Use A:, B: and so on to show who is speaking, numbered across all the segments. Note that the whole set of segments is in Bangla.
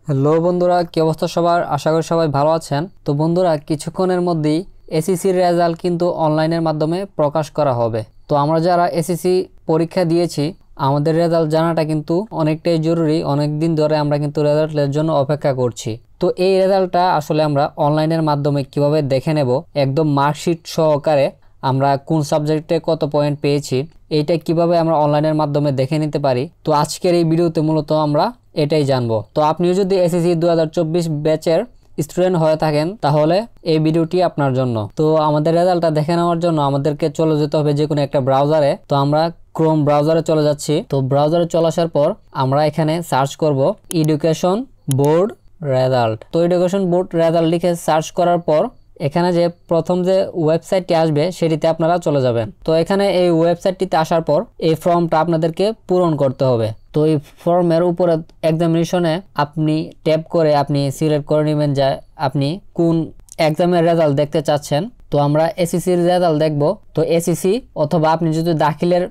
A: হ্যালো বন্ধুরা, কি অবস্থা সবার? আশা করি সবাই ভালো আছেন। তো বন্ধুরা, কিছুক্ষণের মধ্যেই এসএসসির রেজাল্ট কিন্তু অনলাইনের মাধ্যমে প্রকাশ করা হবে। তো আমরা যারা এসএসসি পরীক্ষা দিয়েছি, আমাদের রেজাল্ট জানাটা কিন্তু অনেকটাই জরুরি। অনেক দিন ধরে আমরা কিন্তু রেজাল্টের জন্য অপেক্ষা করছি। তো এই রেজাল্টটা আসলে আমরা অনলাইনের মাধ্যমে কিভাবে দেখে নেব, একদম মার্কশিট সহকারে আমরা কোন সাবজেক্টে কত পয়েন্ট পেয়েছি, এইটা কিভাবে আমরা অনলাইনের মাধ্যমে দেখে নিতে পারি। তো আজকের এই ভিডিওতে মূলত আমরা এটাই জানবো। তো আপনিও যদি এসএসসি 2024 ব্যাচের স্টুডেন্ট হয়ে থাকেন, তাহলে এই ভিডিওটি আপনার জন্য। তো আমাদের রেজাল্টটা দেখে নেওয়ার জন্য আমাদেরকে চলে যেতে হবে যে কোনো একটা ব্রাউজারে। তো আমরা ক্রোম ব্রাউজারে চলে যাচ্ছি। তো ব্রাউজারে চলে আসার পর আমরা এখানে সার্চ করব এডুকেশন বোর্ড রেজাল্ট। তো এডুকেশন বোর্ড রেজাল্ট লিখে সার্চ করার পর এখানে যে প্রথম যে ওয়েবসাইটটি আসবে সেটিতে আপনারা চলে যাবেন। তো এখানে এই ওয়েবসাইটটিতে আসার পর এই ফর্মটা আপনাদেরকে পূরণ করতে হবে। তো এই ফর্মের উপরে এক্সামিনেশনে আপনি ট্যাপ করে আপনি সিলেক্ট করে নেবেন যে আপনি কোন এক্সামের রেজাল্ট দেখতে চাচ্ছেন। তো আমরা এসএসসির রেজাল্ট দেখব। তো এসএসসি অথবা আপনি যদি দাখিলের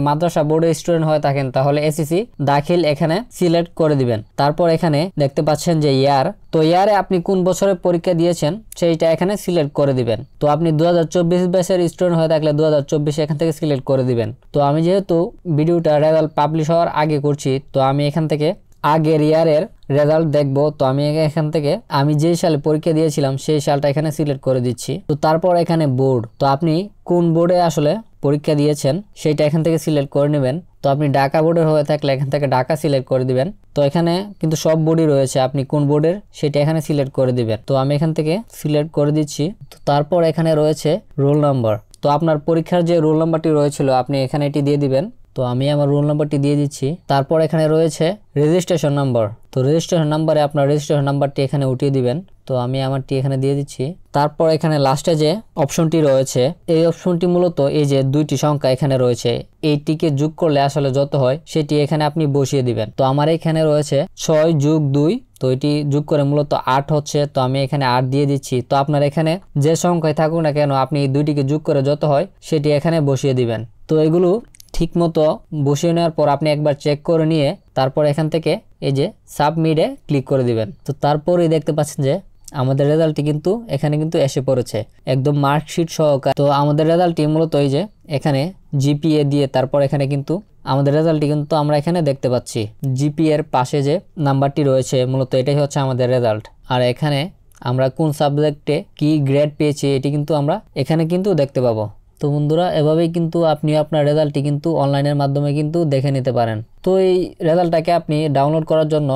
A: মাদ্রাসা বোর্ডের স্টুডেন্ট হয়ে থাকেন, তাহলে এসএসসি দাখিল এখানে সিলেক্ট করে দিবেন। তারপর এখানে দেখতে পাচ্ছেন যে ইয়ার, তো ইয়ারে আপনি কোন বছরে পরীক্ষা দিয়েছেন সেইটা এখানে সিলেক্ট করে দিবেন। তো আপনি 2024 ব্যাচের স্টুডেন্ট হয়ে থাকলে 2024 এখান থেকে সিলেক্ট করে দিবেন। তো আমি যেহেতু ভিডিওটা রেজাল্ট পাবলিশ হওয়ার আগে করছি, তো আমি এখান থেকে আগের ইয়ারের রেজাল্ট দেখব। তো আমি এখান থেকে আমি যে সালে পরীক্ষা দিয়েছিলাম সেই সালটা এখানে সিলেক্ট করে দিচ্ছি। তো তারপর এখানে বোর্ড, তো আপনি কোন বোর্ডে আসলে পরীক্ষা দিয়েছেন সেইটা এখান থেকে সিলেক্ট করে নেবেন। তো আপনি ঢাকা বোর্ডের হয়ে থাকলে এখান থেকে ঢাকা সিলেক্ট করে দিবেন। তো এখানে কিন্তু সব বোর্ডই রয়েছে, আপনি কোন বোর্ডের সেটা এখানে সিলেক্ট করে দিবেন। তো আমি এখান থেকে সিলেক্ট করে দিচ্ছি। তো তারপর এখানে রয়েছে রোল নাম্বার। তো আপনার পরীক্ষার যে রোল নাম্বারটি রয়েছিল আপনি এখানে এটি দিয়ে দিবেন। তো আমি আমার রোল নাম্বারটি দিয়ে দিচ্ছি। তারপর এখানে রয়েছে রেজিস্ট্রেশন নাম্বার। তো রেজিস্ট্রেশন নাম্বারে আপনার রেজিস্ট্রেশন নাম্বারটি এখানে উঠিয়ে দিবেন। তো আমি আমারটি এখানে দিয়ে দিচ্ছি। তারপর এখানে লাস্টে যে অপশনটি রয়েছে, এই অপশনটি মূলত এই যে দুইটি সংখ্যা এখানে রয়েছে, এইটিকে যোগ করলে আসলে যত হয় সেটি এখানে আপনি বসিয়ে দিবেন। তো আমার এখানে রয়েছে 6 + 2, তো এটি যোগ করে মূলত 8 হচ্ছে। তো আমি এখানে 8 দিয়ে দিচ্ছি। তো আপনার এখানে যে সংখ্যায় থাকুক না কেন, আপনি এই দুইটিকে যোগ করে যত হয় সেটি এখানে বসিয়ে দিবেন। তো এগুলো ঠিক মতো বসিয়ে নেওয়ার পর আপনি একবার চেক করে নিয়ে তারপর এখান থেকে এই যে সাবমিটে ক্লিক করে দিবেন। তো তারপরেই দেখতে পাচ্ছেন যে আমাদের রেজাল্টটি কিন্তু এখানে কিন্তু এসে পড়েছে একদম মার্কশিট সহকারে। তো আমাদের রেজাল্টটি মূলত এই যে এখানে জিপিএ দিয়ে তারপর এখানে কিন্তু আমাদের রেজাল্টটি কিন্তু আমরা এখানে দেখতে পাচ্ছি। জিপিএ এর পাশে যে নাম্বারটি রয়েছে মূলত এটাই হচ্ছে আমাদের রেজাল্ট। আর এখানে আমরা কোন সাবজেক্টে কি গ্রেড পেয়েছি এটি কিন্তু আমরা এখানে কিন্তু দেখতে পাবো। তো বন্ধুরা, এভাবেই কিন্তু আপনি আপনার রেজাল্টটি কিন্তু অনলাইনের মাধ্যমে কিন্তু দেখে নিতে পারেন। তো এই রেজাল্টটাকে আপনি ডাউনলোড করার জন্য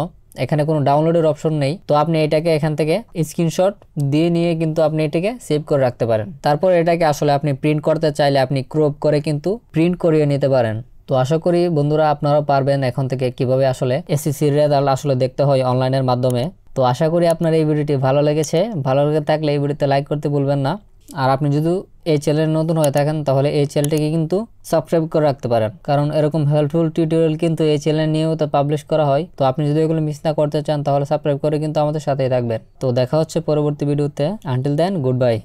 A: এখানে কোনো ডাউনলোডের অপশন নেই। তো আপনি এটাকে এখান থেকে স্ক্রিনশট দিয়ে নিয়ে কিন্তু আপনি এটাকে সেভ করে রাখতে পারেন। তারপর এটাকে আসলে আপনি প্রিন্ট করতে চাইলে আপনি ক্রপ করে কিন্তু প্রিন্ট করিয়ে নিতে পারেন। তো আশা করি বন্ধুরা আপনারাও পারবেন এখন থেকে কিভাবে আসলে এসএসসির রেজাল্ট আসলে দেখতে হয় অনলাইনের মাধ্যমে। তো আশা করি আপনার এই ভিডিওটি ভালো লেগেছে। ভালো লেগে থাকলে এই ভিডিওতে লাইক করতে ভুলবেন না। আর আপনি যদি এই চ্যানেলে নতুন হয়ে থাকেন তাহলে এই চ্যানেলটিকে কিন্তু সাবস্ক্রাইব করে রাখতে পারেন, কারণ এরকম হেল্পফুল টিউটোরিয়াল কিন্তু এই চ্যানেলে নিয়মিত পাবলিশ করা হয়। তো আপনি যদি এগুলো মিস না করতে চান তাহলে সাবস্ক্রাইব করে কিন্তু আমাদের সাথেই থাকবেন। তো দেখা হচ্ছে পরবর্তী ভিডিওতে। Until then, good by.